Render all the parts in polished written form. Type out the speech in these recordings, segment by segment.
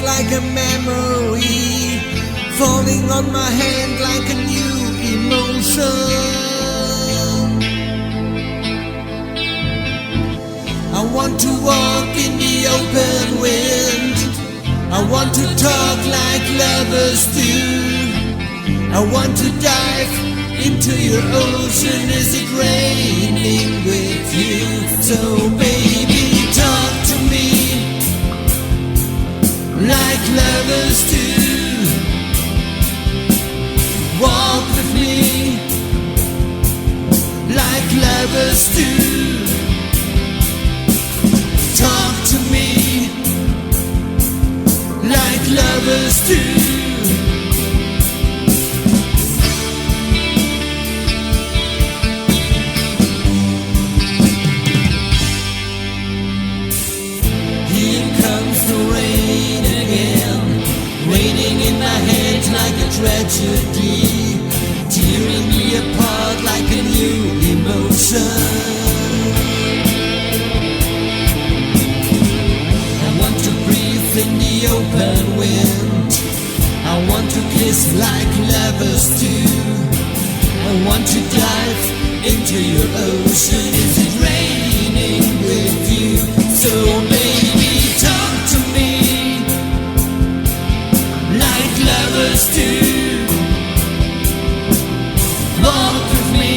like a memory, falling on my hand like a new emotion. I want to walk in the open wind, I want to talk like lovers do, I want to dive into your ocean. Is it raining with you? So baby, talk to me like lovers do. Walk with me like lovers do. Talk to me like lovers do. Raining in my hands like a tragedy, tearing me apart like a new emotion. I want to breathe in the open wind, I want to kiss like lovers do, I want to dive into your ocean. Is it raining with you? So baby, talk to me like lovers do. Walk with me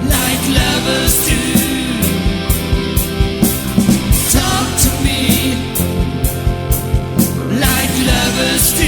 like lovers do. Talk to me like lovers do.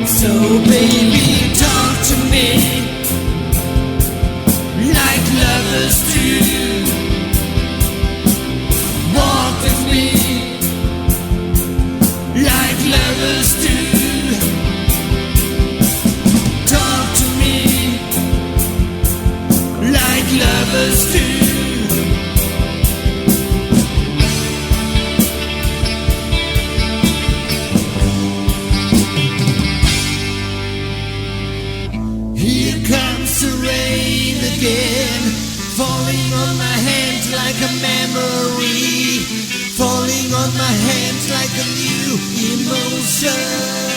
So baby, talk to me like lovers do. Walk with me like lovers do. Talk to me like lovers do. Comes the rain again, falling on my hands like a memory, falling on my hands like a new emotion.